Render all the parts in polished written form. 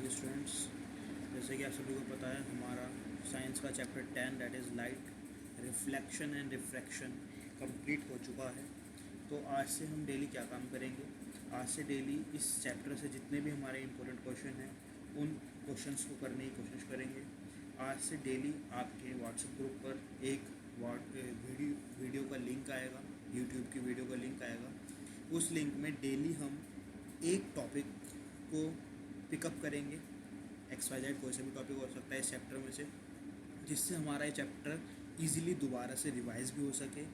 Dear students, जैसे कि आप सभी को पता है हमारा साइंस का chapter 10 that is light reflection and refraction complete हो चुका है। तो आज से हम डेली क्या काम करेंगे, आज से डेली इस चैप्टर से जितने भी हमारे इंपॉर्टेंट क्वेश्चन हैं उन क्वेश्चंस को करने की कोशिश करेंगे। आज से डेली आपके व्हाट्सएप ग्रुप पर एक वीडियो का लिंक आएगा, यूट्यूब की वीडियो का लिंक आएगा। उस लिंक में डेली हम एक टॉपिक को पिकअप करेंगे। XYZ कोई सा भी टॉपिक हो सकता है इस चैप्टर में से, जिससे हमारा ये चैप्टर इजीली दोबारा से रिवाइज भी हो सके।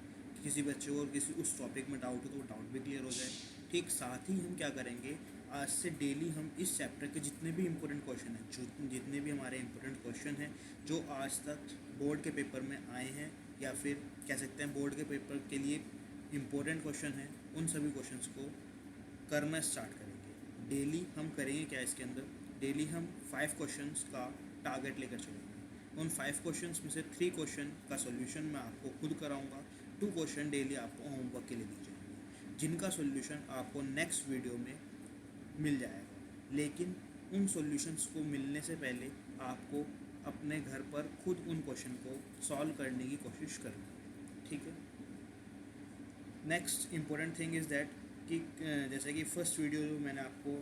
किसी बच्चे को किसी उस टॉपिक में डाउट हो तो वो डाउट भी क्लियर हो जाए। ठीक साथ ही हम क्या करेंगे, आज से डेली हम इस चैप्टर के जितने भी इम्पोर्टेंट क्वेश्चन हैं, जितने भी हमारे इम्पोर्टेंट क्वेश्चन हैं जो आज तक बोर्ड के पेपर में आए हैं या फिर कह सकते हैं बोर्ड के पेपर के लिए इम्पोर्टेंट क्वेश्चन हैं, उन सभी क्वेश्चंस को करना स्टार्ट करेंगे। डेली हम करेंगे क्या, इसके अंदर डेली हम 5 क्वेश्चंस का टारगेट लेकर चलेंगे। उन 5 क्वेश्चंस में से 3 क्वेश्चन का सॉल्यूशन मैं आपको खुद कराऊंगा। 2 क्वेश्चन डेली आपको होमवर्क के लिए दिए जाएंगे, जिनका सॉल्यूशन आपको नेक्स्ट वीडियो में मिल जाएगा। लेकिन उन सॉल्यूशंस को मिलने से पहले आपको अपने घर पर खुद उन क्वेश्चन को सॉल्व करने की कोशिश करनी, ठीक है। Next important thing is that कि जैसे कि फर्स्ट वीडियो जो मैंने आपको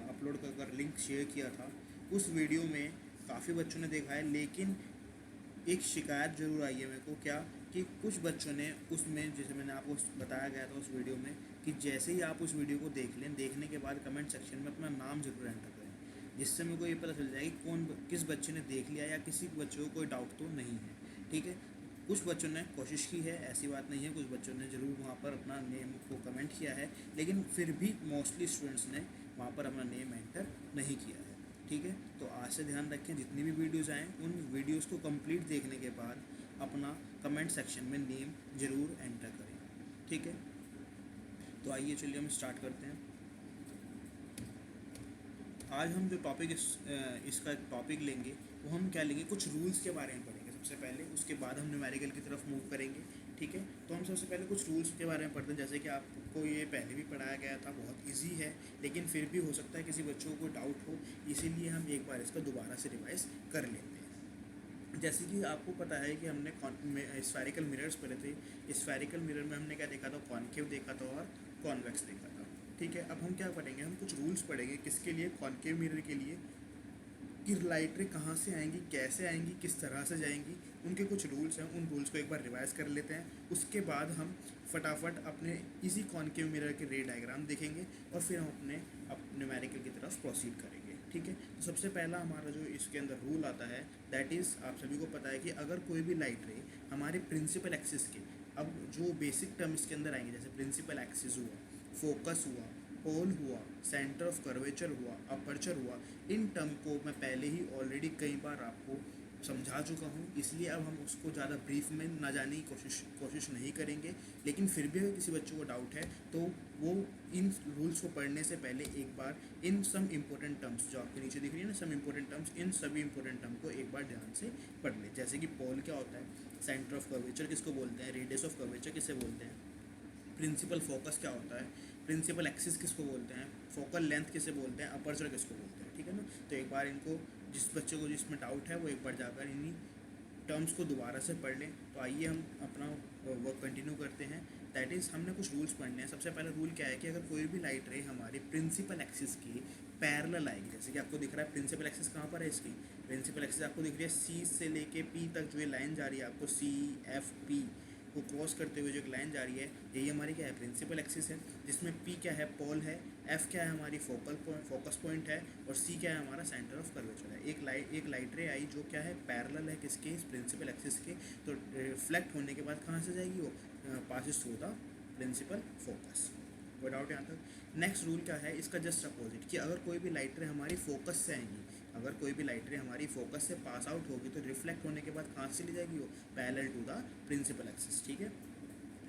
अपलोड कर लिंक शेयर किया था, उस वीडियो में काफ़ी बच्चों ने देखा है, लेकिन एक शिकायत ज़रूर आई है मेरे को, क्या कि कुछ बच्चों ने उसमें, जैसे मैंने आपको बताया गया था उस वीडियो में, कि जैसे ही आप उस वीडियो को देख लें, देखने के बाद कमेंट सेक्शन में अपना नाम ज़रूर एंटर करें, जिससे मेरे को ये पता चल जाए कि किस बच्चे ने देख लिया या किसी बच्चे को कोई डाउट तो नहीं है, ठीक है। कुछ बच्चों ने कोशिश की है, ऐसी बात नहीं है, कुछ बच्चों ने ज़रूर वहाँ पर अपना नेम को कमेंट किया है, लेकिन फिर भी मोस्टली स्टूडेंट्स ने वहाँ पर अपना नेम एंटर नहीं किया है, ठीक है। तो आज से ध्यान रखें, जितनी भी वीडियोज़ आएँ उन वीडियोज़ को कंप्लीट देखने के बाद अपना कमेंट सेक्शन में नेम ज़रूर एंटर करें, ठीक है। तो आइए चलिए हम स्टार्ट करते हैं। आज हम जो टॉपिक इसका टॉपिक लेंगे वो हम क्या लेंगे, कुछ रूल्स के बारे में पढ़ेंगे सबसे पहले, उसके बाद हम न्यूमेरिकल की तरफ मूव करेंगे, ठीक है। तो हम सबसे पहले कुछ रूल्स के बारे में पढ़ते हैं। जैसे कि आपको ये पहले भी पढ़ाया गया था, बहुत इजी है, लेकिन फिर भी हो सकता है किसी बच्चों को कोई डाउट हो, इसीलिए हम एक बार इसका दोबारा से रिवाइज कर लेते हैं। जैसे कि आपको पता है कि हमने स्फेरिकल मिरर्स पढ़े थे। स्फेरिकल मिरर में हमने क्या देखा था, कॉनकेव देखा था और कॉन्वेक्स देखा था, ठीक है। अब हम क्या पढ़ेंगे, हम कुछ रूल्स पढ़ेंगे, किसके लिए, कॉनकेव मिरर के लिए, कि लाइट रे कहाँ से आएंगी, कैसे आएंगी, किस तरह से जाएंगी, उनके कुछ रूल्स हैं। उन रूल्स को एक बार रिवाइज कर लेते हैं। उसके बाद हम फटाफट अपने इसी कॉनकेव मिरर के रे डायग्राम देखेंगे और फिर हम अपने न्यूमेरिकल की तरफ प्रोसीड करेंगे, ठीक है। तो सबसे पहला हमारा जो इसके अंदर रूल आता है, दैट इज़, आप सभी को पता है कि अगर कोई भी लाइट रे हमारे प्रिंसिपल एक्सिस के, अब जो बेसिक टर्म इसके अंदर आएंगे, जैसे प्रिंसिपल एक्सिस हुआ, फोकस हुआ, होल हुआ, सेंटर ऑफ कर्वेचर हुआ, अपर्चर हुआ, इन टर्म को मैं पहले ही ऑलरेडी कई बार आपको समझा चुका हूँ, इसलिए अब हम उसको ज़्यादा ब्रीफ में ना जाने की कोशिश नहीं करेंगे। लेकिन फिर भी अगर किसी बच्चे को डाउट है तो वो इन रूल्स को पढ़ने से पहले एक बार इन सम इम्पोर्टेंट टर्म्स जो आपके नीचे दिख रही है ना, सम इम्पोर्टेंट टर्म्स, इन सभी इम्पोर्टेंट टर्म को एक बार ध्यान से पढ़ ले। जैसे कि पोल क्या होता है, सेंटर ऑफ कर्वेचर किसको बोलते हैं, रेडियस ऑफ कर्वेचर किसे बोलते हैं, प्रिंसिपल फोकस क्या होता है, प्रिंसिपल एक्सिस किसको बोलते हैं, फोकल लेंथ किसे बोलते हैं, अपर्चर किसको बोलते हैं, ठीक है ना। तो एक बार इनको, जिस बच्चे को जिसमें डाउट है वो एक बार जाकर इन्हीं टर्म्स को दोबारा से पढ़ लें। तो आइए हम अपना वर्क कंटिन्यू करते हैं। दैट इज़, हमने कुछ रूल्स पढ़ने हैं। सबसे पहला रूल क्या है कि अगर कोई भी लाइट रे हमारी प्रिंसिपल एक्सिस की पैरेलल आएगी, जैसे कि आपको दिख रहा है प्रिंसिपल एक्सिस कहाँ पर है इसकी, प्रिंसिपल एक्सिस आपको दिख रही है सी से लेके पी तक जो ये लाइन जा रही है आपको, सी एफ पी को क्रॉस करते हुए जो एक लाइन जा रही है, यही हमारी क्या है, प्रिंसिपल एक्सिस है, जिसमें पी क्या है, पोल है, एफ क्या है, हमारी फोकस पॉइंट है, और सी क्या है, हमारा सेंटर ऑफ कर्वेचर है। एक लाइट रे आई जो क्या है, पैरेलल है किसके, इस प्रिंसिपल एक्सिस के। तो रिफ्लेक्ट होने के बाद कहाँ से जाएगी वो, passes through the principal focus. कोई डाउट यहाँ तक। नेक्स्ट रूल क्या है इसका, जस्ट अपोजिट, कि अगर कोई भी लाइट रे हमारी फोकस से आएंगी, अगर कोई भी लाइट रे हमारी फोकस से पास आउट होगी तो रिफ्लेक्ट होने के बाद कहाँ से ली जाएगी वो, parallel to the principal axis, ठीक है।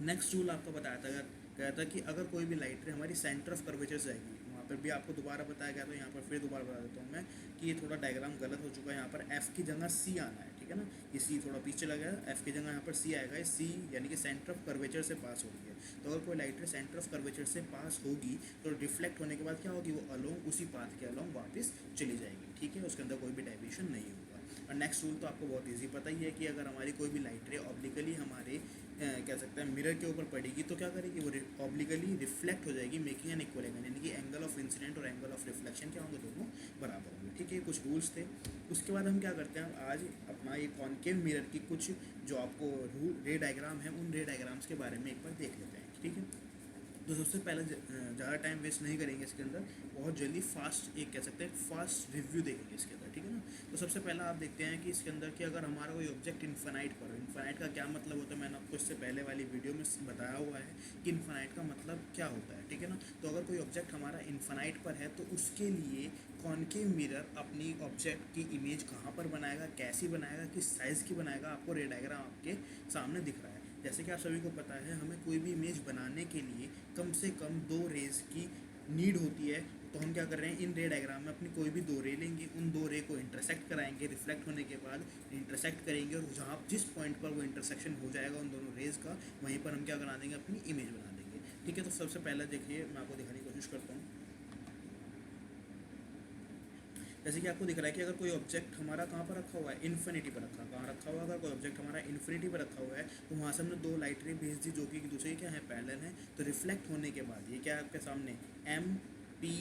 नेक्स्ट रूल आपको बताया था, कहता कि अगर कोई भी लाइट रे हमारी सेंटर ऑफ कर्वेचर से आएगी, वहाँ पर भी आपको दोबारा बताया गया, तो यहाँ पर फिर दोबारा बता देता हूँ मैं कि ये थोड़ा डायग्राम गलत हो चुका है। यहाँ पर एफ की जगह सी आना है, ठीक है ना, ये सी थोड़ा पीछे चला गया, एफ की जगह यहाँ पर सी आएगा। सी यानी कि सेंटर ऑफ कर्वेचर से पास हो रही है, तो अगर कोई लाइट रे सेंटर ऑफ कर्वेचर से पास होगी तो रिफ्लेक्ट होने के बाद क्या होगी, वो अलोंग उसी पाथ के अलोंग वापस चली जाएगी, ठीक है, उसके अंदर कोई भी डेविएशन नहीं होगा। और नेक्स्ट रूल तो आपको बहुत इजी पता ही है कि अगर हमारी कोई भी लाइट रे ऑब्लिकली हमारे कह सकते हैं मिरर के ऊपर पड़ेगी तो क्या करेगी, वो ऑब्लिकली रिफ्लेक्ट हो जाएगी, मेकिंग एन इक्वल एंगल, यानी कि एंगल ऑफ इंसिडेंट और एंगल ऑफ रिफ्लेक्शन क्या होंगे, दोनों बराबर होंगे, ठीक है। कुछ रूल्स थे। उसके बाद हम क्या करते हैं, आज अपना ये कॉन्केव मिरर की कुछ जो आपको रे डायग्राम है, उन रे डायग्राम्स के बारे में एक बार देख लेते हैं, ठीक है। तो सबसे पहले ज़्यादा टाइम वेस्ट नहीं करेंगे इसके अंदर, बहुत जल्दी फास्ट एक कह सकते हैं फास्ट रिव्यू देखेंगे इसके अंदर, ठीक है ना। तो सबसे पहला आप देखते हैं कि इसके अंदर कि अगर हमारा कोई ऑब्जेक्ट इन्फानाइट पर हो, इन्फानाइट का क्या मतलब होता है, मैंने आपको इससे पहले वाली वीडियो में बताया हुआ है कि इन्फानाइट का मतलब क्या होता है, ठीक है ना। तो अगर कोई ऑब्जेक्ट हमारा इन्फानाइट पर है तो उसके लिए कॉन्केव मिरर अपनी ऑब्जेक्ट की इमेज कहाँ पर बनाएगा, कैसी बनाएगा, किस साइज़ की बनाएगा, आपको रे डायग्राम आपके सामने दिख रहा है। जैसे कि आप सभी को पता है, हमें कोई भी इमेज बनाने के लिए कम से कम 2 रेज की नीड होती है। तो हम क्या कर रहे हैं, इन रे डायग्राम में अपनी कोई भी 2 रे लेंगे, उन 2 रे को इंटरसेक्ट कराएंगे, रिफ्लेक्ट होने के बाद इंटरसेक्ट करेंगे, और जहाँ जिस पॉइंट पर वो इंटरसेक्शन हो जाएगा उन दोनों रेज का, वहीं पर हम क्या बना देंगे, अपनी इमेज बना देंगे, ठीक है। तो सबसे पहले देखिए, मैं आपको दिखाने की कोशिश करता हूँ। जैसे कि आपको दिख रहा है कि अगर कोई ऑब्जेक्ट हमारा कहाँ पर रखा हुआ है, इन्फिनिटी पर कहाँ रखा हुआ है, अगर कोई ऑब्जेक्ट हमारा इन्फिनिटी पर रखा हुआ है तो वहाँ से हमने 2 लाइट रे भेज दी जो कि एक दूसरे क्या है, पैरेलल है। तो रिफ्लेक्ट होने के बाद ये क्या है आपके सामने, एम पी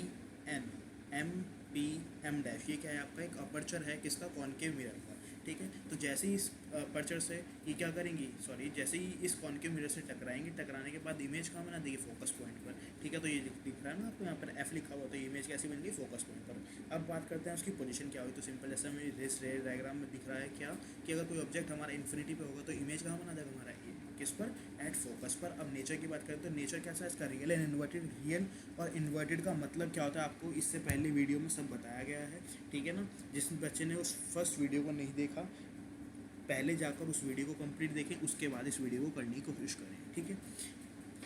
एम डैश, ये क्या है आपका एक अपर्चर है, किसका, कॉन्केव मिरर का, ठीक है। तो जैसे ही इस अपर्चर से ये क्या करेंगी, सॉरी, जैसे ही इस कॉन्केव मिरर से टकराएंगे, टकराने के बाद इमेज कहाँ बना देगी, फोकस पॉइंट पर, ठीक है। तो ये दिख रहा है ना आपको यहाँ पर एफ लिखा हुआ, तो ये इमेज कैसी बन गई, फोकस पॉइंट पर। अब बात करते हैं उसकी पोजीशन क्या हुई। तो सिंपल जैसे हमें इस रे डायग्राम में दिख रहा है क्या, कि अगर कोई ऑब्जेक्ट हमारा इन्फिनिटी पे होगा तो इमेज कहाँ बना देगा हमारा, किस पर, एट फोकस पर। अब नेचर की बात करें तो नेचर कैसा है इसका, रियल एंड इन्वर्टेड। रियल और इन्वर्टेड का मतलब क्या होता है आपको इससे पहले वीडियो में सब बताया गया है, ठीक है ना। जिस बच्चे ने उस फर्स्ट वीडियो को नहीं देखा, पहले जाकर उस वीडियो को कंप्लीट देखें, उसके बाद इस वीडियो को करने की कोशिश करें, ठीक है।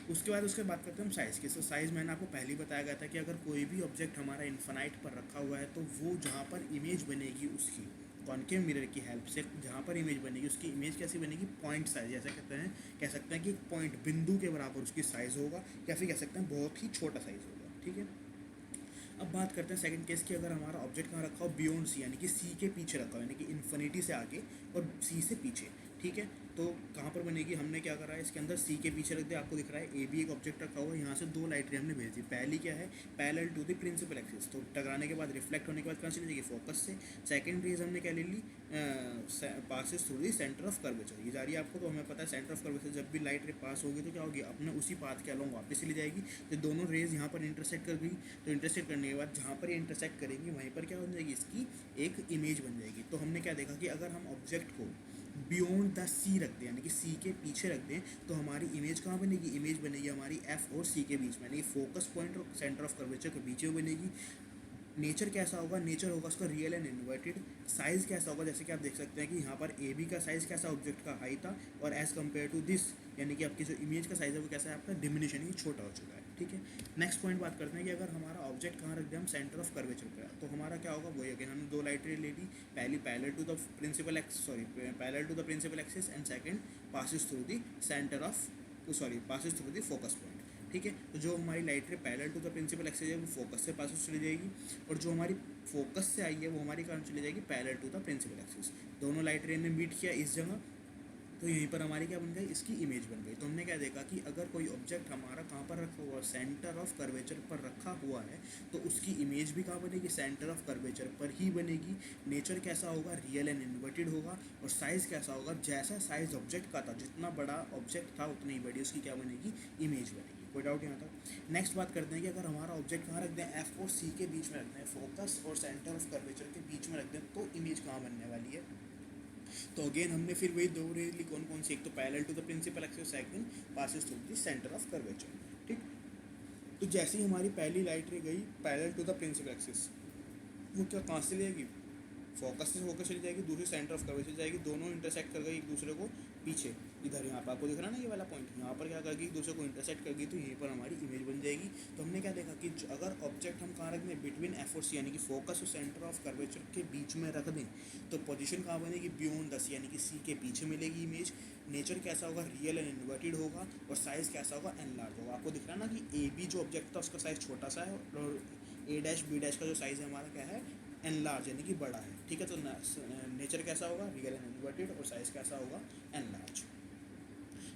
उसके बाद उसके बात करते हैं हम साइज़ की। तो साइज़ मैंने आपको पहले ही बताया गया था कि अगर कोई भी ऑब्जेक्ट हमारा इन्फिनाइट पर रखा हुआ है तो वो जहाँ पर इमेज बनेगी उसकी कॉन्केव मिरर की हेल्प से, जहाँ पर इमेज बनेगी उसकी इमेज कैसी बनेगी, पॉइंट साइज, जैसे कह सकते हैं कि पॉइंट बिंदु के बराबर उसकी साइज़ होगा, या फिर कह सकते हैं बहुत ही छोटा साइज़ होगा, ठीक है। अब बात करते हैं सेकंड केस की, अगर हमारा ऑब्जेक्ट कहाँ रखा हो, बियॉन्ड सी, यानी कि सी के पीछे रखा हो, यानी कि इन्फिनिटी से आगे और सी से पीछे, ठीक है। तो कहाँ पर बनेगी, हमने क्या करा है इसके अंदर, सी के पीछे रख दिया, आपको दिख रहा है ए बी एक ऑब्जेक्ट रखा हुआ है, यहाँ से 2 लाइट रे हमने भेज दी। पहली क्या है, parallel to the principal axis, तो टकराने के बाद रिफ्लेक्ट होने के बाद कहाँ चली जाएगी, फोकस से। सेकंड रेज हमने क्या ले ली, passes through the centre of curvature, ये जा रही है आपको, तो हमें पता है सेंटर ऑफ कर्वेचर जब भी लाइट रे पास होगी तो क्या होगी, अपने उसी पाथ के अलोंग वापस चली जाएगी। तो दोनों रेज यहाँ पर इंटरसेक्ट कर गई, तो इंटरसेक्ट करने के बाद जहाँ पर ये इंटरसेक्ट करेंगी वहीं पर क्या बन जाएगी, इसकी एक इमेज बन जाएगी। तो हमने क्या देखा कि अगर हम ऑब्जेक्ट को बियॉन्ड द सी रख दें, यानी कि सी के पीछे रख दें, तो हमारी इमेज कहाँ बनेगी, इमेज बनेगी हमारी एफ और सी के बीच में, यानी फोकस पॉइंट और सेंटर ऑफ कर्वेचर के बीच में बनेगी। नेचर कैसा होगा, नेचर होगा उसका रियल एंड इन्वर्टेड। साइज़ कैसा होगा, जैसे कि आप देख सकते हैं कि यहाँ पर ए बी का साइज़ कैसा, ऑब्जेक्ट का हाई था, और एज़ कम्पेयर टू दिस, यानी कि आपकी जो इमेज का साइज़ है वो कैसा है आपका, डिमिनिशन ही छोटा हो चुका है, ठीक है। नेक्स्ट पॉइंट बात करते हैं कि अगर हमारा ऑब्जेक्ट कहाँ रख दिया हम, सेंटर ऑफ कर्वेचर पर, तो हमारा क्या होगा, वही अगेन हमने 2 लाइट रे ले ली, पहली parallel to the principal axis and second passes through the centre of passes through the focus point, ठीक है। तो जो हमारी light ray parallel to the principal axis है वो फोकस से पास चली जाएगी, और जो हमारी फोकस से आई है वो हमारी कारण चली जाएगी parallel to the principal axis. दोनों लाइट रे ने मीट किया इस जगह, तो यहीं पर हमारी क्या बन गई, इसकी इमेज बन गई। तो हमने क्या देखा कि अगर कोई ऑब्जेक्ट हमारा कहाँ पर रखा हुआ है, सेंटर ऑफ कर्वेचर पर रखा हुआ है, तो उसकी इमेज भी कहाँ बनेगी, सेंटर ऑफ कर्वेचर पर ही बनेगी। नेचर कैसा होगा, रियल एंड इन्वर्टेड होगा, और साइज़ कैसा होगा, जैसा साइज़ ऑब्जेक्ट का था, जितना बड़ा ऑब्जेक्ट था उतनी ही बड़ी उसकी क्या बनेगी, इमेज बनेगी। कोई डाउट यहाँ तक। नेक्स्ट बात करते हैं कि अगर हमारा ऑब्जेक्ट कहाँ रख दें, एफ और सी के बीच में रख दें, फोकस और सेंटर ऑफ कर्वेचर के बीच में रख दें, तो इमेज कहाँ बनने वाली है। तो अगेन हमने फिर वही 2 रे ली, कौन कौन सी, एक तो parallel to the principal axis, second passes through the centre of curvature, ठीक। तो जैसे ही हमारी पहली लाइट रे गई parallel to the principal axis, वो क्या कहाँ से लेगी, फोकस से होकर चली जाएगी, दूसरी सेंटर ऑफ कर्वेचर जाएगी, दोनों इंटरसेक्ट कर गई एक दूसरे को पीछे, इधर यहाँ पर आपको दिख रहा है ना ये वाला पॉइंट, यहाँ पर क्या करेगी, एक दूसरे को इंटरसेक्ट करेगी, तो यहीं पर हमारी इमेज बन जाएगी। तो हमने क्या देखा कि अगर ऑब्जेक्ट हम कहाँ रख दें, बिटवीन एफ और सी, यानी कि फोकस और सेंटर ऑफ कर्वेचर के बीच में रख दें, तो पोजीशन कहाँ बनेगी, बियॉन्ड द सी, यानी कि सी के पीछे मिलेगी इमेज। नेचर कैसा होगा, रियल एंड इन्वर्टेड होगा, और साइज़ कैसा होगा, एनलार्ज होगा। आपको दिख रहा है ना कि ए बी जो ऑब्जेक्ट था उसका साइज़ छोटा सा है, और ए डैश बी डैश का जो साइज़ है हमारा क्या है, एनलार्ज, यानी कि बड़ा है। ठीक है, तो नेचर कैसा होगा, रियल एंड इन्वर्टेड, और साइज़ कैसा होगा, एनलार्ज।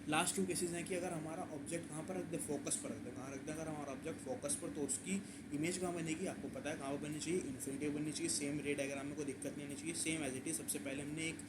लास्ट टू केसेस हैं कि अगर हमारा ऑब्जेक्ट कहाँ पर रख दे, फोकस पर रख दे, कहाँ रख दे, अगर हमारा ऑब्जेक्ट फोकस पर, तो उसकी इमेज कहाँ बनेगी, आपको पता है कहाँ बननी चाहिए, इन्फिनिटी बननी चाहिए। सेम रे डायग्राम में कोई दिक्कत नहीं आनी चाहिए, सेम एज इट इज। सबसे पहले हमने एक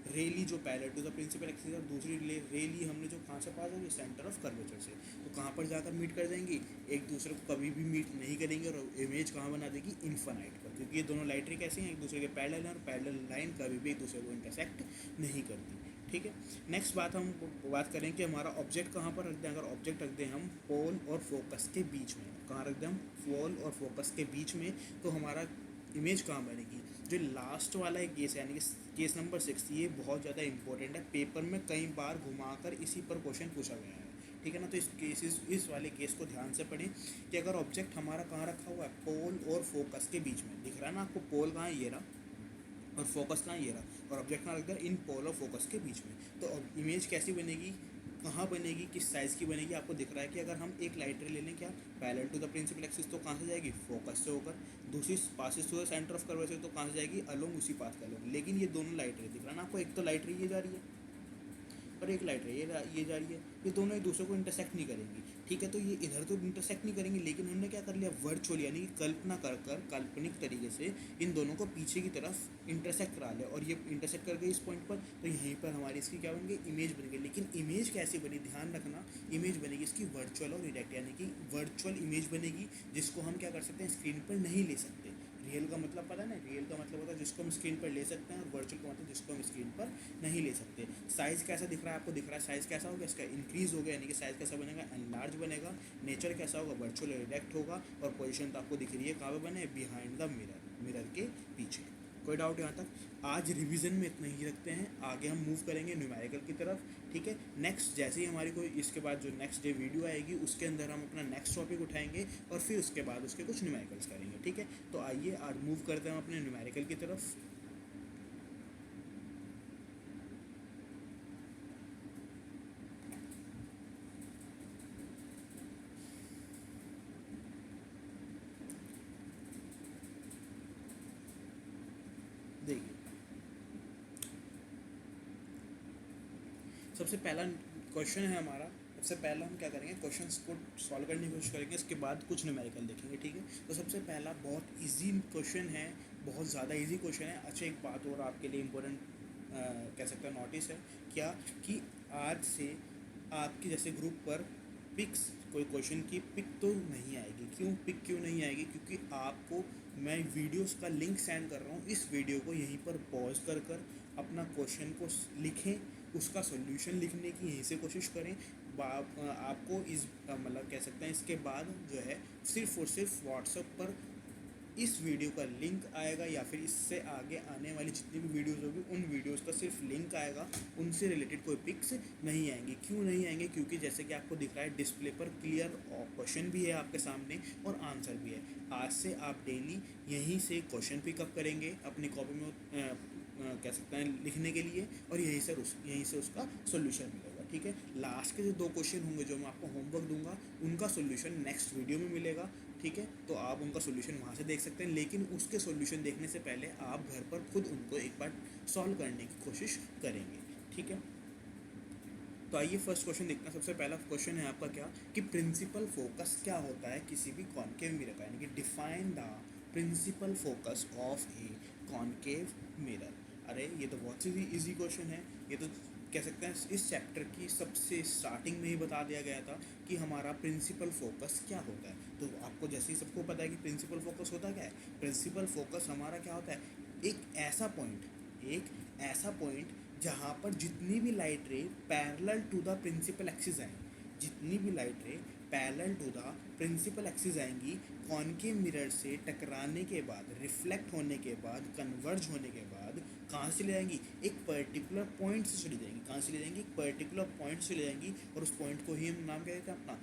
रे ली जो parallel to the principal axis, और दूसरी रे ली हमने जो कहाँ से पास होगी, सेंटर ऑफ कर्वेचर से। तो कहाँ पर जाकर मीट कर जाएंगी, एक दूसरे को कभी भी मीट नहीं करेंगे, और इमेज कहाँ बना देगी, इन्फानाइट पर, क्योंकि ये दोनों लाइट रे कैसी हैं, एक दूसरे के पैरेलल हैं, और पैरेलल लाइन कभी भी एक दूसरे को इंटरसेक्ट नहीं करती। ठीक है, नेक्स्ट बात हम बात करें कि हमारा ऑब्जेक्ट कहाँ पर रख दें। अगर ऑब्जेक्ट रख दें हम पोल और फोकस के बीच में, कहाँ रख दें हम, पोल और फोकस के बीच में, तो हमारा इमेज कहाँ बनेगी। जो लास्ट वाला एक केस है, यानी कि केस नंबर 6, ये बहुत ज़्यादा इंपॉर्टेंट है, पेपर में कई बार घुमाकर इसी पर क्वेश्चन पूछा गया है। ठीक है ना, तो इस वाले केस को ध्यान से पढ़ें कि अगर ऑब्जेक्ट हमारा कहाँ रखा हुआ है, पोल और फोकस के बीच में, दिख रहा है ना आपको, पोल कहाँ है, ये रहा, और फोकस कहाँ, ये रहा, और ऑब्जेक्ट कहाँ रख दिया, इन पोल और फोकस के बीच में। तो इमेज कैसी बनेगी, कहाँ बनेगी, किस साइज़ की बनेगी, आपको दिख रहा है कि अगर हम एक लाइट रे ले लें, क्या parallel to the principal axis, तो कहाँ से जाएगी, फोकस से होकर, दूसरी passes to the centre of curvature, तो कहाँ से जाएगी, अलोंग उसी पाथ का अलोंग। लेकिन ये दोनों लाइट रे दिख रहा है ना आपको, एक तो लाइट रे ये जा रही है, और एक लाइट रे ये जा रही है, ये दोनों एक दूसरे को इंटरसेक्ट नहीं करेंगी। ठीक है, तो ये इधर तो इंटरसेक्ट नहीं करेंगी, लेकिन हमने क्या कर लिया, वर्चुअल, यानी कि कल्पना कर काल्पनिक तरीके से इन दोनों को पीछे की तरफ इंटरसेक्ट करा लिया, और ये इंटरसेक्ट कर गई इस पॉइंट पर, तो यहीं पर हमारी इसकी क्या बन गई, इमेज बन गई। लेकिन इमेज कैसे बनी, ध्यान रखना, इमेज बनेगी इसकी वर्चुअल और इरेक्ट, यानी कि वर्चुअल इमेज बनेगी, जिसको हम क्या कर सकते हैं, स्क्रीन पर नहीं ले सकते। रियल का मतलब पता है ना, रियल का मतलब होता है जिसको हम स्क्रीन पर ले सकते हैं, और वर्चुअल का मतलब जिसको हम स्क्रीन पर नहीं ले सकते। साइज़ कैसा दिख रहा है आपको, दिख रहा है साइज़ कैसा होगा, इसका इंक्रीज़ हो गया, यानी कि साइज़ कैसा बनेगा, एनलार्ज बनेगा। नेचर कैसा होगा, वर्चुअल इरेक्ट होगा, और पोजीशन तो आपको दिख रही है कहाँ पे बने, बिहाइंड द मिरर, मिरर के पीछे। कोई डाउट यहाँ तक। आज रिवीजन में इतना ही रखते हैं, आगे हम मूव करेंगे न्यूमेरिकल की तरफ। ठीक है, नेक्स्ट जैसे ही हमारी कोई इसके बाद जो नेक्स्ट डे वीडियो आएगी, उसके अंदर हम अपना नेक्स्ट टॉपिक उठाएंगे, और फिर उसके बाद उसके कुछ न्यूमेरिकल्स करेंगे। ठीक है, तो आइए आज मूव करते हैं अपने न्यूमेरिकल की तरफ। देखिए, सबसे पहला क्वेश्चन है हमारा। सबसे पहला हम क्या करेंगे, क्वेश्चंस को सॉल्व करने की कोशिश करेंगे, इसके बाद कुछ न्यूमेरिकल देखेंगे। ठीक है, तो सबसे पहला बहुत इजी क्वेश्चन है, बहुत ज़्यादा इजी क्वेश्चन है। अच्छा, एक बात और आपके लिए इम्पोर्टेंट कह सकते हैं नोटिस है, क्या कि आज से आपके जैसे ग्रुप पर पिक्स, कोई क्वेश्चन की पिक तो नहीं आएगी। क्यों पिक क्यों नहीं आएगी, क्योंकि आपको मैं वीडियोस का लिंक सेंड कर रहा हूँ, इस वीडियो को यहीं पर पॉज कर अपना क्वेश्चन को लिखें, उसका सॉल्यूशन लिखने की यहीं से कोशिश करें। आपको इस मतलब कह सकते हैं इसके बाद जो है सिर्फ और सिर्फ व्हाट्सएप पर इस वीडियो का लिंक आएगा, या फिर इससे आगे आने वाली जितनी भी वीडियोस होगी उन वीडियोस का सिर्फ लिंक आएगा, उनसे रिलेटेड कोई पिक्स नहीं आएंगी। क्यों नहीं आएंगे, क्योंकि जैसे कि आपको दिख रहा है डिस्प्ले पर क्लियर क्वेश्चन भी है आपके सामने और आंसर भी है। आज से आप डेली यहीं से क्वेश्चन पिकअप करेंगे अपनी कॉपी में कह सकते हैं लिखने के लिए, और यहीं से उसका सोल्यूशन मिलेगा। ठीक है, लास्ट के जो 2 क्वेश्चन होंगे जो मैं आपको होमवर्क दूंगा, उनका सोल्यूशन नेक्स्ट वीडियो में मिलेगा। ठीक है, तो आप उनका सोल्यूशन वहाँ से देख सकते हैं, लेकिन उसके सोल्यूशन देखने से पहले आप घर पर खुद उनको एक बार सॉल्व करने की कोशिश करेंगे। ठीक है, तो आइए फर्स्ट क्वेश्चन देखते हैं। सबसे पहला क्वेश्चन है आपका क्या, कि प्रिंसिपल फोकस क्या होता है किसी भी कॉनकेव मिरर का, यानी कि define the principal focus of a concave mirror. अरे ये तो बहुत ही इजी क्वेश्चन है, ये तो कह सकते हैं इस चैप्टर की सबसे स्टार्टिंग में ही बता दिया गया था कि हमारा प्रिंसिपल फोकस क्या होता है। तो आपको जैसे ही सबको पता है कि प्रिंसिपल फोकस होता क्या है, प्रिंसिपल फोकस हमारा क्या होता है, एक ऐसा पॉइंट जहाँ पर जितनी भी light ray parallel to the principal axis हैं, जितनी भी light ray parallel to the principal axis आएंगी कॉनकेव मिरर से टकराने के बाद, रिफ्लेक्ट होने के बाद, कन्वर्ज होने के बाद कहाँ से ले जाएंगी, एक पर्टिकुलर पॉइंट से चली जाएंगी। कहाँ से ले जाएंगी, एक पर्टिकुलर पॉइंट से ले जाएंगी, और उस पॉइंट को ही हम नाम क्या देते हैं अपना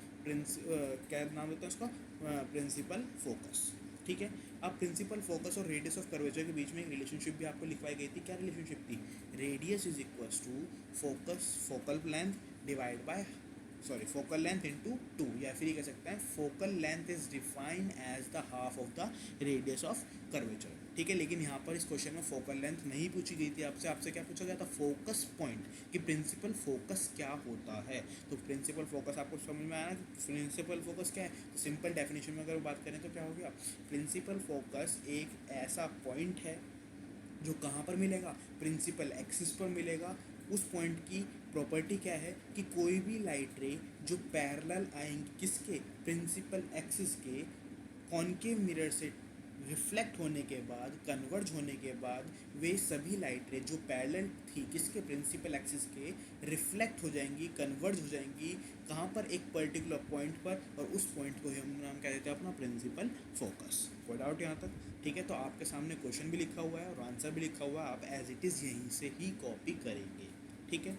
क्या नाम देते हैं उसका, प्रिंसिपल फोकस। ठीक है। अब प्रिंसिपल फोकस और रेडियस ऑफ कर्वेचर के बीच में एक रिलेशनशिप भी आपको लिखवाई गई थी। क्या रिलेशनशिप थी, radius is equals to focus focal length divide by focal length into 2, या फिर ये कह सकते हैं focal length is defined as the half of the radius of curvature. ठीक है। लेकिन यहाँ पर इस क्वेश्चन में फोकल लेंथ नहीं पूछी गई थी आपसे, आपसे क्या पूछा गया था, फोकस पॉइंट, कि प्रिंसिपल फोकस क्या होता है। तो प्रिंसिपल फोकस आपको समझ में आया ना, प्रिंसिपल फोकस क्या है। तो सिंपल डेफिनेशन में अगर बात करें तो क्या हो गया, प्रिंसिपल फोकस एक ऐसा पॉइंट है जो कहाँ पर मिलेगा, प्रिंसिपल एक्सिस पर मिलेगा। उस पॉइंट की प्रॉपर्टी क्या है कि कोई भी लाइट रे जो पैरेलल आएंगी किसके, प्रिंसिपल एक्सिस के, कॉनकेव मिरर से रिफ्लेक्ट होने के बाद, कन्वर्ज होने के बाद, वे सभी लाइट रे जो पैरेलल थी किसके, प्रिंसिपल एक्सिस के, रिफ्लेक्ट हो जाएंगी, कन्वर्ज हो जाएंगी कहाँ पर, एक पर्टिकुलर पॉइंट पर, और उस पॉइंट को ही हम नाम क्या देते हैं अपना, प्रिंसिपल फोकस। कोई डाउट यहाँ तक। ठीक है। तो आपके सामने क्वेश्चन भी लिखा हुआ है और आंसर भी लिखा हुआ है, आप एज इट इज़ यहीं से ही कॉपी करेंगे। ठीक है।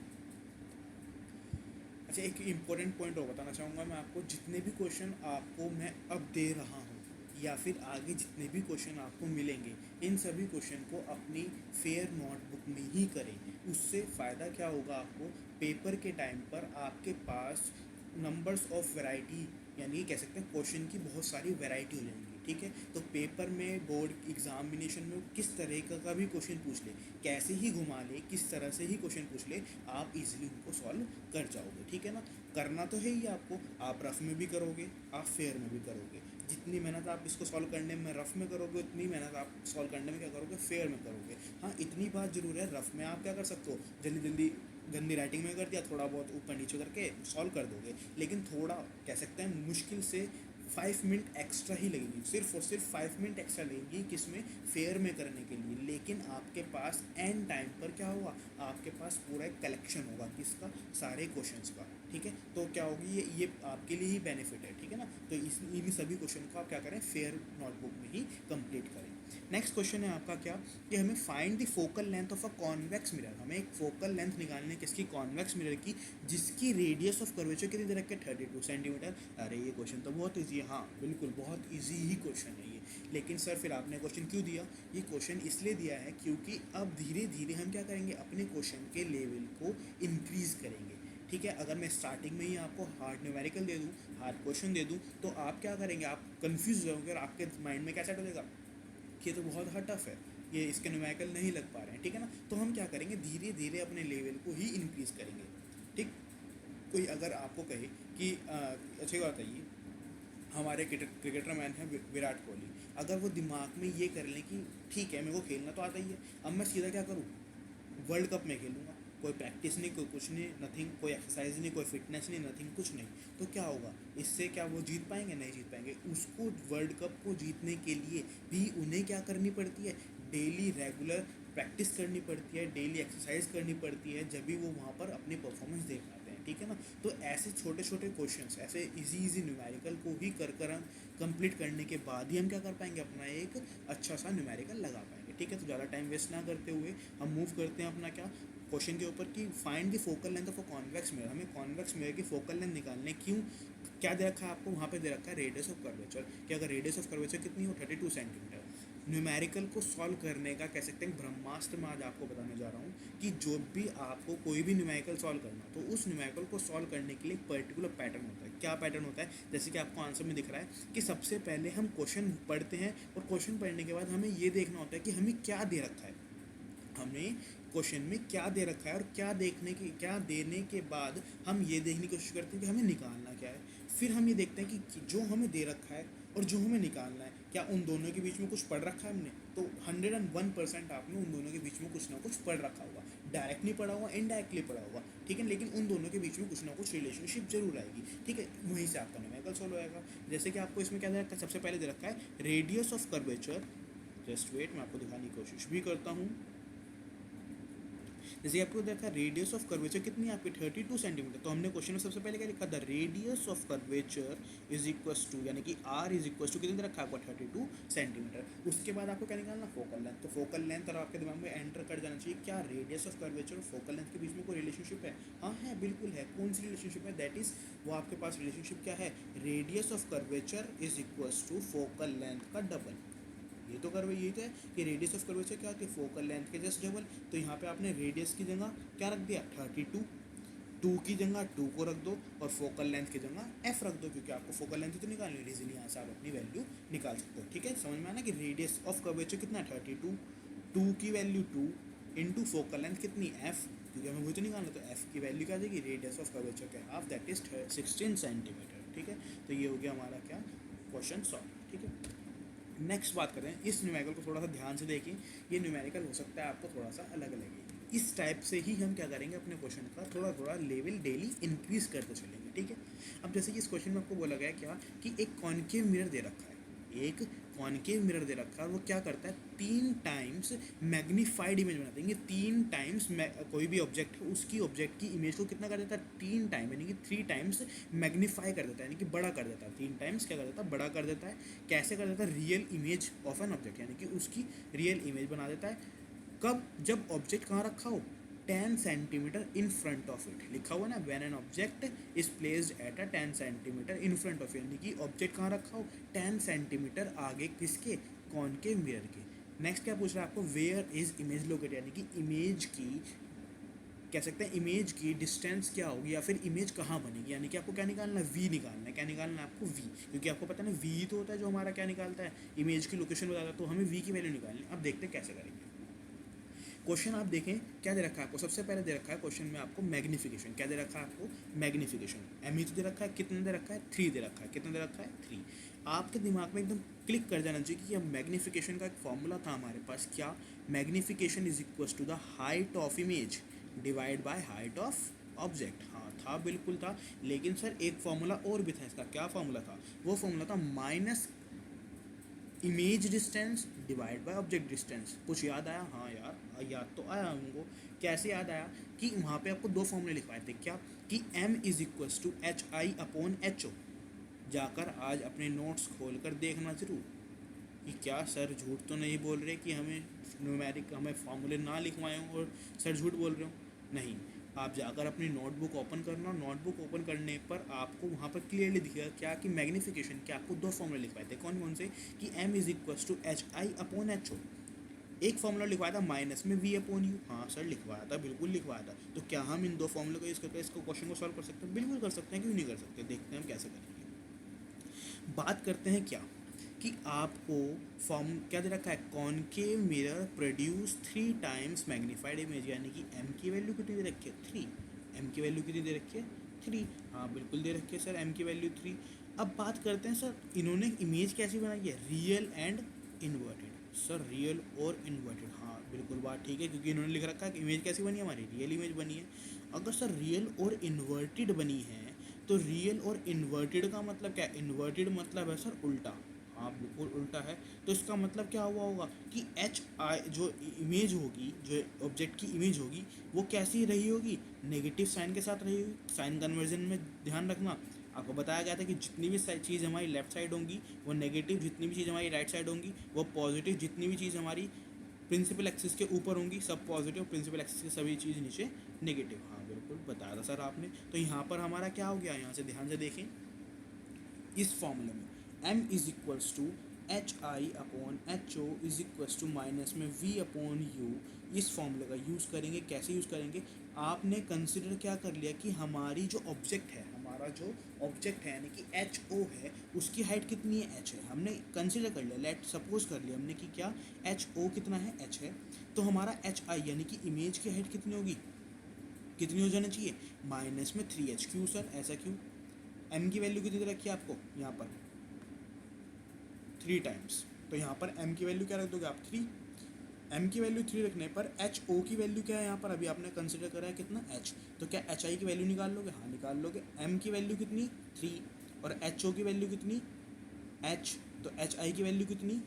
अच्छा, एक इम्पोर्टेंट पॉइंट और बताना चाहूँगा मैं आपको, जितने भी क्वेश्चन आपको मैं अब दे रहा हूँ या फिर आगे जितने भी क्वेश्चन आपको मिलेंगे, इन सभी क्वेश्चन को अपनी फेयर नोटबुक में ही करें। उससे फ़ायदा क्या होगा आपको, पेपर के टाइम पर आपके पास नंबर्स ऑफ वैरायटी, यानी कह सकते हैं क्वेश्चन की बहुत सारी वैरायटी हो जाएंगी। ठीक है। तो पेपर में, बोर्ड एग्जामिनेशन में किस तरह का भी क्वेश्चन पूछ ले, कैसे ही घुमा ले, किस तरह से ही क्वेश्चन पूछ ले, आप इजीली उनको सॉल्व कर जाओगे। ठीक है ना। करना तो है ही आपको, आप रफ में भी करोगे, आप फेयर में भी करोगे। जितनी मेहनत आप इसको सॉल्व करने में रफ में करोगे, उतनी मेहनत आप सॉल्व करने में क्या करोगे, फेयर में करोगे। हाँ, इतनी बात जरूर है, रफ में आप क्या कर सकते हो, जल्दी जल्दी गंदी राइटिंग में कर दिया, थोड़ा बहुत ऊपर नीचे करके सॉल्व कर दोगे। लेकिन थोड़ा कह सकते हैं मुश्किल से 5 मिनट एक्स्ट्रा ही लगेगी, सिर्फ और सिर्फ 5 मिनट एक्स्ट्रा लगेगी किसमें, फेयर में करने के लिए। लेकिन आपके पास एंड टाइम पर क्या होगा, आपके पास पूरा एक कलेक्शन होगा किसका, सारे क्वेश्चंस का। ठीक है। तो क्या होगी, ये आपके लिए ही बेनिफिट है। ठीक है ना। तो इन सभी क्वेश्चन को आप क्या करें, फेयर नोटबुक में ही कंप्लीट करें। नेक्स्ट क्वेश्चन है आपका क्या, कि हमें find the focal length of a convex mirror. हमें एक फोकल लेंथ निकालने किसकी, कॉन्वेक्स मिरर की, जिसकी रेडियस ऑफ कर्वेचर कितनी दे रखी है, 32 सेंटीमीटर। अरे ये क्वेश्चन तो बहुत ईजी है। हाँ बिल्कुल, बहुत ईजी ही क्वेश्चन है ये। लेकिन सर फिर आपने क्वेश्चन क्यों दिया, ये क्वेश्चन इसलिए दिया है क्योंकि अब धीरे धीरे हम क्या करेंगे, अपने क्वेश्चन के लेवल को इंक्रीज़ करेंगे। ठीक है। अगर मैं स्टार्टिंग में ही आपको हार्ड न्यूमेरिकल दे दूँ, हार्ड क्वेश्चन दे दूँ, तो आप क्या करेंगे, आप कंफ्यूज हो जाओगे और आपके माइंड में क्या सेट हो जाएगा कि ये तो बहुत हार्ड टफ है, ये इसके न्यूमेरिकल नहीं लग पा रहे हैं। ठीक है ना। तो हम क्या करेंगे, धीरे धीरे अपने लेवल को ही इंक्रीज़ करेंगे। ठीक। कोई अगर आपको कहे कि अच्छी बात है, ये हमारे क्रिकेटर मैन है विराट कोहली, अगर वो दिमाग में ये कर लें कि ठीक है मेरे को खेलना तो आता ही है, अब मैं सीधा क्या करूँ, वर्ल्ड कप में खेलूँगा, कोई प्रैक्टिस नहीं, कोई कुछ नहीं, नथिंग, कोई एक्सरसाइज नहीं, कोई फिटनेस नहीं, नथिंग, कुछ नहीं, तो क्या होगा, इससे क्या वो जीत पाएंगे, नहीं जीत पाएंगे। उसको वर्ल्ड कप को जीतने के लिए भी उन्हें क्या करनी पड़ती है, डेली रेगुलर प्रैक्टिस करनी पड़ती है, डेली एक्सरसाइज करनी पड़ती है, जब भी वो वहाँ पर अपनी परफॉर्मेंस दे पाते हैं। ठीक है ना। तो ऐसे छोटे छोटे क्वेश्चंस, ऐसे इजी न्यूमेरिकल को ही कर कंप्लीट करने के बाद ही हम क्या कर पाएंगे, अपना एक अच्छा सा न्यूमेरिकल लगा पाएंगे। ठीक है। तो ज़्यादा टाइम वेस्ट ना करते हुए हम मूव करते हैं अपना क्या क्वेश्चन के ऊपर, कि find the focal length of a convex mirror. हमें कॉन्वेक्स मिरर की फोकल लेंथ निकालने, क्यों, क्या दे रखा है आपको, वहाँ पे दे रखा है रेडियस ऑफ कर्वेचर, कि अगर रेडियस ऑफ कर्वेचर कितनी हो, 32 सेंटीमीटर। न्यूमेरिकल को सॉल्व करने का कह सकते हैं ब्रह्मास्त्र मैं आज आपको बताने जा रहा हूँ, कि जो भी आपको कोई भी न्यूमेरिकल सॉल्व करना, तो उस न्यूमेरिकल को सॉल्व करने के लिए एक पर्टिकुलर पैटर्न होता है। क्या पैटर्न होता है, जैसे कि आपको आंसर में दिख रहा है कि सबसे पहले हम क्वेश्चन पढ़ते हैं, और क्वेश्चन पढ़ने के बाद हमें ये देखना होता है कि हमें क्या दे रखा है, हमें क्वेश्चन में क्या दे रखा है, और क्या देने के बाद हम ये देखने की कोशिश करते हैं कि हमें निकालना क्या है। फिर हम ये देखते हैं कि जो हमें दे रखा है और जो हमें निकालना है, क्या उन दोनों के बीच में कुछ पढ़ रखा है हमने, तो 101% आपने उन दोनों के बीच में कुछ ना कुछ पढ़ रखा होगा, डायरेक्टली पढ़ा हुआ, इनडायरेक्टली पढ़ा हुआ। ठीक है। लेकिन उन दोनों के बीच में कुछ ना कुछ रिलेशनशिप जरूर आएगी। ठीक है। वहीं से आपका न्यूमेरिकल सॉल्व होएगा। जैसे कि आपको इसमें क्या दे रखा है, सबसे पहले दे रखा है radius of curvature. Just wait, मैं आपको दिखाने की कोशिश भी करता हूँ। जैसे आपको देखा रेडियस ऑफ कर्वेचर कितनी है आपकी 32 सेंटीमीटर, तो हमने क्वेश्चन में सबसे पहले क्या लिखा था, radius of curvature is equals to, यानी कि आर इज इक्वल्स टू कितने रखा है आपको 32 सेंटीमीटर। उसके बाद आपको क्या निकालना, फोकल लेंथ। तो फोकल लेंथ और आपके दिमाग में एंटर कर जाना चाहिए क्या रेडियस ऑफ कर्वेचर और फोकल लेंथ के बीच में कोई रिलेशनशिप है। हाँ है, बिल्कुल है। कौन सी रिलेशनशिप है, दैट इज वो आपके पास रिलेशनशिप क्या है, radius of curvature is equals to focal length का डबल। ये तो करवे यही तो है कि रेडियस ऑफ कर्वेचर क्या होती है, फोकल लेंथ के जस्ट डबल। तो यहाँ पे आपने रेडियस की जगह क्या रख दिया 32, 2 की जगह 2 को रख दो और फोकल लेंथ की जगह f रख दो, क्योंकि आपको फोकल लेंथ तो निकालनी है, इजीली यहाँ से आप अपनी वैल्यू निकाल सकते हो। ठीक है, समझ में आना कि रेडियस ऑफ कर्वेचर कितना है 32, 2 की वैल्यू 2 इंटू फोकल लेंथ कितनी f, क्योंकि हमें वही तो निकालना, तो f की वैल्यू क्या देगी, रेडियस ऑफ कर्वेचर के हाफ दैट इज 16 सेंटीमीटर। ठीक है, तो ये हो गया हमारा क्या क्वेश्चन सॉल्व। ठीक है, नेक्स्ट बात करें, इस न्यूमेरिकल को थोड़ा सा ध्यान से देखिए। ये न्यूमेरिकल हो सकता है आपको थोड़ा सा अलग लगे। इस टाइप से ही हम क्या करेंगे, अपने क्वेश्चन का थोड़ा थोड़ा लेवल डेली इंक्रीज करते चलेंगे। ठीक है, अब जैसे कि इस क्वेश्चन में आपको बोला गया क्या कि एक कॉन्केव मिरर दे रखा है, एक कॉन्केव मिरर दे रखा है, वो क्या करता है 3 टाइम्स मैग्नीफाइड इमेज बना देंगे। 3 टाइम्स कोई भी ऑब्जेक्ट है उसकी ऑब्जेक्ट की इमेज को कितना कर देता है, 3 टाइम, यानी कि 3 टाइम्स मैग्नीफाई कर देता है, यानी कि बड़ा कर देता है। 3 टाइम्स क्या कर देता है, बड़ा कर देता है। कैसे कर देता है, real image of an object, यानी कि उसकी रियल इमेज बना देता है। कब, जब ऑब्जेक्ट कहाँ रखा हो, 10 centimetre in front of it, लिखा हुआ ना, when an object is placed at a 10 centimetre in front of it, यानी कि ऑब्जेक्ट कहाँ रखा हो, 10 सेंटीमीटर आगे, किसके, कॉनकेव मिरर के। नेक्स्ट क्या पूछ रहा है आपको, वेयर इज इमेज लोकेटेड, यानी कि इमेज की, कह सकते हैं इमेज की डिस्टेंस क्या होगी या फिर इमेज कहाँ बनेगी, यानी कि आपको क्या निकालना है, वी निकालना है। क्या निकालना है आपको, वी, क्योंकि आपको पता है ना वी तो होता है जो हमारा क्या निकालता है, इमेज की लोकेशन बताता है, तो हमें वी की वैल्यू निकालनी है। अब देखते हैं कैसे करेंगे। क्वेश्चन आप देखें क्या दे रखा है आपको, सबसे पहले दे रखा है क्वेश्चन में आपको मैग्नीफिकेशन, क्या दे रखा है आपको, मैग्नीफिकेशन, एम तो दे रखा है, कितना दे रखा है 3 दे रखा है, कितना दे रखा है 3। आपके दिमाग में एकदम क्लिक कर जाना चाहिए कि यह मैग्नीफिकेशन का एक फॉर्मूला था हमारे पास, क्या, magnification is equal to the height of image divide by height of object. हाँ था, बिल्कुल था, लेकिन सर एक फॉर्मूला और भी था इसका। क्या फॉर्मूला था, वो फॉर्मूला था minus image distance divide by object distance. कुछ याद आया, हाँ यार याद तो आया हमको। कैसे याद आया कि वहाँ पे आपको 2 फॉर्मूले लिखवाए थे, क्या कि m is equals to HI/HO। जाकर आज अपने नोट्स खोल कर देखना जरूर कि क्या सर झूठ तो नहीं बोल रहे कि हमें न्यूमेरिक हमें फॉर्मूले ना लिखवाए हों और सर झूठ बोल रहे हो, नहीं। आप जाकर अपनी नोटबुक ओपन करना, नोटबुक ओपन करने पर आपको वहाँ पर क्लियरली दिखेगा क्या कि मैग्नीफिकेशन के आपको 2 फॉर्मूले लिखवाए थे। कौन कौन से, कि m is equals to HI/HO। एक फॉर्मूला लिखवाया था माइनस में V/U, हाँ सर लिखवाया था, बिल्कुल लिखवाया था। तो क्या हम इन 2 फॉर्मूले को यूज़ करके इसको क्वेश्चन को सॉल्व कर सकते हैं, बिल्कुल कर सकते हैं, क्यों नहीं कर सकते। देखते हैं हम कैसे करेंगे। बात करते हैं क्या कि आपको फॉर्म क्या दे रखा है, concave mirror produce 3 times magnified image, यानी कि m की वैल्यू कितनी दे रखी है 3, m की वैल्यू कितनी दे रखी है 3, हाँ बिल्कुल दे रखी है सर m की वैल्यू 3। अब बात करते हैं सर इन्होंने इमेज कैसी बनाई है, real and inverted. Sir real और इन्वर्टेड, हाँ बिल्कुल बात ठीक है, क्योंकि इन्होंने लिख रखा है कि इमेज कैसी बनी है, हमारी रियल इमेज बनी है। अगर सर रियल और इन्वर्टेड बनी है तो रियल और इन्वर्टेड का मतलब क्या है, इन्वर्टेड मतलब है सर उल्टा, हाँ बिल्कुल उल्टा है। तो इसका मतलब क्या हुआ होगा कि HI जो इमेज होगी, जो ऑब्जेक्ट की इमेज होगी, वो कैसी रही होगी, नेगेटिव साइन के साथ रही होगी। साइन कन्वर्जन में ध्यान रखना, आपको बताया गया था कि जितनी भी चीज़ हमारी लेफ्ट साइड होंगी वो नेगेटिव, जितनी भी चीज़ हमारी राइट साइड होंगी वो पॉजिटिव, जितनी भी चीज़ हमारी प्रिंसिपल एक्सिस के ऊपर होंगी सब पॉजिटिव, प्रिंसिपल एक्सिस के सभी चीज़ नीचे नेगेटिव। हाँ बिल्कुल बताया था सर आपने। तो यहाँ पर हमारा क्या हो गया, यहाँ से ध्यान से देखें, इस फॉर्मूले में m is equals to HI/HO is equals to minus में V/U, इस फॉर्मूले का यूज़ करेंगे। कैसे यूज़ करेंगे, आपने कंसिडर क्या कर लिया कि हमारी जो ऑब्जेक्ट है, हमारा जो ऑब्जेक्ट है यानी कि HO है, उसकी हाइट कितनी है, h है, हमने कंसिडर कर लिया, लेट सपोज कर लिया हमने कि क्या HO कितना है, h है। तो हमारा HI यानी कि इमेज की हाइट कितनी होगी, कितनी हो जाना चाहिए, माइनस में 3h। क्यों सर, ऐसा क्यों, m की वैल्यू कितनी रखी है आपको यहाँ पर 3 टाइम्स, तो यहाँ पर m की वैल्यू क्या रख दोगे आप 3, m की वैल्यू 3 रखने पर HO की वैल्यू क्या है यहाँ पर, अभी आपने कंसिडर करा है कितना h, तो क्या HI की वैल्यू निकाल लोगे, हाँ निकाल लोगे। m की वैल्यू कितनी 3 और HO की वैल्यू कितनी h, तो HI की वैल्यू कितनी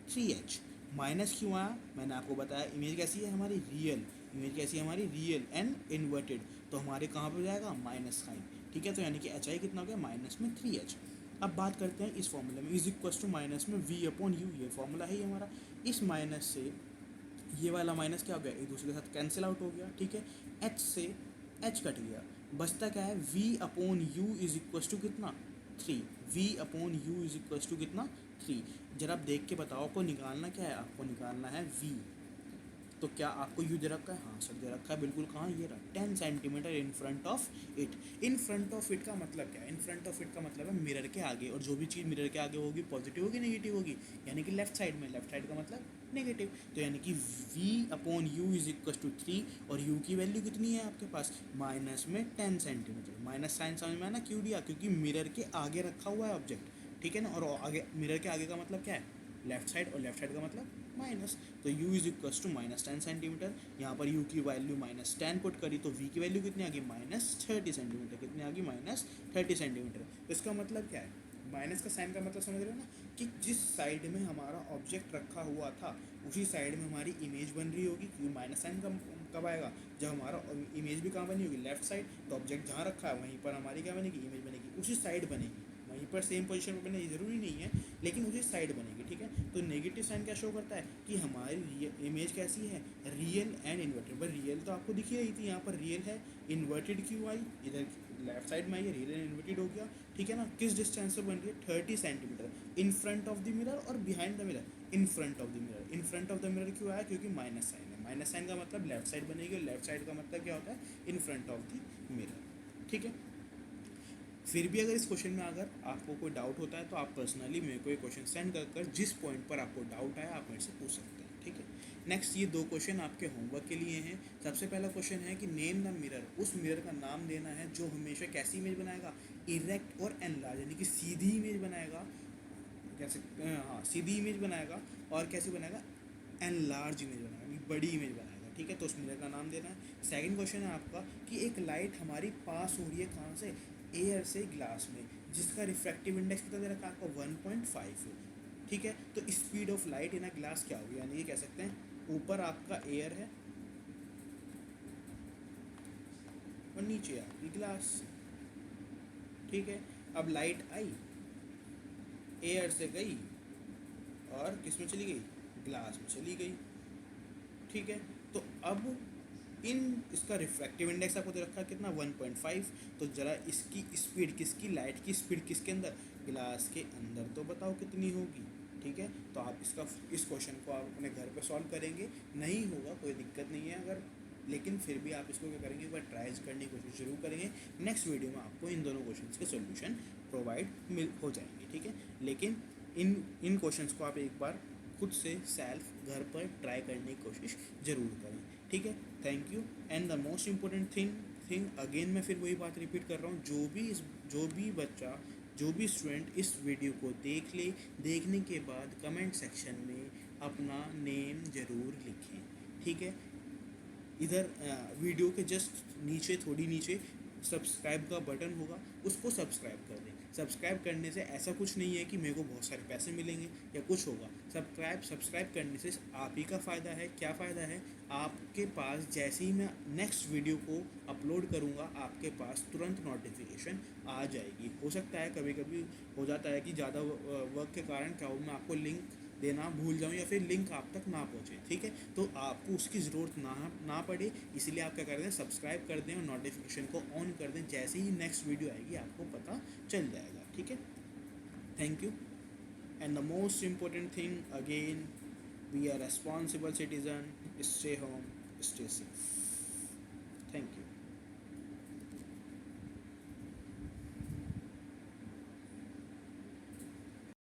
3h। माइनस क्यों आया, मैंने आपको बताया इमेज कैसी है हमारी रियल, इमेज कैसी है हमारी रियल एंड इन्वर्टेड, तो हमारे कहाँ पे जाएगा माइनस साइन, ठीक है। तो यानी कि एच आई कितना हो गया माइनस में 3h। अब बात करते हैं इस फॉर्मूले में, इज इक्वल टू माइनस में v अपॉन यू, ये फॉर्मूला है ये हमारा। इस माइनस से ये वाला माइनस क्या हो गया, एक दूसरे के साथ कैंसिल आउट हो गया, ठीक है। h से h कट गया, बचता क्या है v upon you is equal to कितना 3, v upon you is equal to कितना 3। जरा आप देख के बताओ आपको निकालना क्या है, आपको निकालना है v। तो क्या आपको यू दे रखा है, हाँ सर दे रखा है, बिल्कुल कहाँ ये रहा 10 centimetre in front of it. In front of it का मतलब क्या है, इन फ्रंट ऑफ इट का मतलब है मिरर के आगे, और जो भी चीज़ मिरर के आगे होगी पॉजिटिव होगी नेगेटिव होगी, यानी कि लेफ्ट साइड में, लेफ्ट साइड का मतलब नेगेटिव। तो यानी कि v upon you is equal to 3, और u की वैल्यू कितनी है आपके पास माइनस में 10 सेंटीमीटर। माइनस साइन समझ में आना क्यों दिया, क्योंकि मिरर के आगे रखा हुआ है ऑब्जेक्ट, ठीक है ना। और आगे मिरर के आगे का मतलब क्या है लेफ्ट साइड, और लेफ्ट साइड का मतलब माइनस। तो u is equal to minus 10 centimetre, यहाँ पर u की वैल्यू माइनस 10 पुट करी तो v की वैल्यू कितनी आ गई माइनस 30 सेंटीमीटर, कितनी आ गई माइनस 30 सेंटीमीटर। तो इसका मतलब क्या है, माइनस का साइन का मतलब समझ रहे हो ना, कि जिस साइड में हमारा ऑब्जेक्ट रखा हुआ था उसी साइड में हमारी इमेज बन रही होगी, क्योंकि माइनस साइन कब आएगा, जब हमारा इमेज भी कहाँ बनी होगी लेफ्ट साइड, तो ऑब्जेक्ट जहाँ रखा है वहीं पर हमारी क्या बनेगी इमेज बनेगी, उसी साइड बनेगी, वहीं पर सेम पोजीशन में बने ज़रूरी नहीं है, लेकिन उसी साइड बनेगी, ठीक है। तो नेगेटिव साइन क्या शो करता है कि हमारी इमेज कैसी है रियल एंड इन्वर्टेड। पर रियल तो आपको दिख ही रही थी, यहाँ पर रियल है, इन्वर्टेड क्यों आई, इधर लेफ्ट साइड में आई है, रियल एंड इन्वर्टेड हो गया, ठीक है ना। किस डिस्टेंस से बन रही है 30 centimetre in front of the mirror और behind the mirror, in front of the mirror. In front of the mirror क्यों आया, क्योंकि माइनस साइन है, माइनस साइन का मतलब लेफ्ट साइड बनेगी, और लेफ्ट साइड का मतलब क्या होता है इन फ्रंट ऑफ द मिरर, ठीक है। फिर भी अगर इस क्वेश्चन में अगर आपको कोई डाउट होता है तो आप पर्सनली मेरे को ये क्वेश्चन सेंड कर जिस पॉइंट पर आपको डाउट आया आप मेरे से पूछ सकते हैं, ठीक है। नेक्स्ट ये 2 क्वेश्चन आपके होमवर्क के लिए हैं। सबसे पहला क्वेश्चन है कि नेम द मिरर, उस मिरर का नाम देना है जो हमेशा कैसी इमेज बनाएगा इरेक्ट और एनलार्ज, यानी कि सीधी इमेज बनाएगा, कैसे हाँ सीधी इमेज बनाएगा, और कैसे बनाएगा एनलार्ज इमेज बनाएगा, बड़ी इमेज बनाएगा, ठीक है। तो उस मिरर का नाम देना है। सेकंड क्वेश्चन है आपका कि एक लाइट हमारी पास हो रही है कहाँ से, एयर से ग्लास में, जिसका रिफ्रैक्टिव इंडेक्स कितना दे रखा है आपको 1.5, ठीक है। तो speed of light in a glass क्या होगी, यानी ये कह सकते हैं ऊपर आपका एयर है और नीचे आपकी ग्लास, ठीक है। अब लाइट आई, एयर से गई और किस में चली गई ग्लास में चली गई, ठीक है। तो अब इसका रिफ्रैक्टिव इंडेक्स आपको दे रखा है कितना 1.5, तो ज़रा इसकी स्पीड किसकी, लाइट की स्पीड किसके अंदर ग्लास के अंदर, तो बताओ कितनी होगी, ठीक है। तो आप इस क्वेश्चन को आप अपने घर पे सॉल्व करेंगे, नहीं होगा कोई दिक्कत नहीं है अगर, लेकिन फिर भी आप इसको क्या करेंगे एक बार ट्राई करने की कोशिश जरूर करेंगे। नेक्स्ट वीडियो में आपको इन दोनों क्वेश्चंस के सॉल्यूशन प्रोवाइड हो जाएंगे, ठीक है। लेकिन इन क्वेश्चंस को आप एक बार खुद से सेल्फ घर पर ट्राई करने की कोशिश ज़रूर करें, ठीक है। Thank you. And the most important thing again मैं फिर वही बात रिपीट कर रहा हूँ, जो भी बच्चा जो भी स्टूडेंट इस वीडियो को देख ले, देखने के बाद कमेंट सेक्शन में अपना नेम ज़रूर लिखें, ठीक है। इधर वीडियो के जस्ट नीचे थोड़ी नीचे सब्सक्राइब का बटन होगा, उसको सब्सक्राइब कर दें। सब्सक्राइब करने से ऐसा कुछ नहीं है कि मेरे को बहुत सारे पैसे मिलेंगे या कुछ होगा। सब्सक्राइब करने से आप ही का फ़ायदा है। क्या फ़ायदा है, आपके पास जैसे ही मैं नेक्स्ट वीडियो को अपलोड करूँगा आपके पास तुरंत नोटिफिकेशन आ जाएगी। हो सकता है कभी कभी हो जाता है कि ज़्यादा वर्क के कारण क्या हो, मैं आपको लिंक देना भूल जाऊँ या फिर लिंक आप तक ना पहुँचे, ठीक है। तो आपको उसकी ज़रूरत ना पड़े, इसलिए आप क्या कर दें सब्सक्राइब कर दें और नोटिफिकेशन को ऑन कर दें, जैसे ही नेक्स्ट वीडियो आएगी आपको पता चल जाएगा, ठीक है। Thank you. And the most important thing again, be a responsible citizen, stay home, stay safe. Thank you.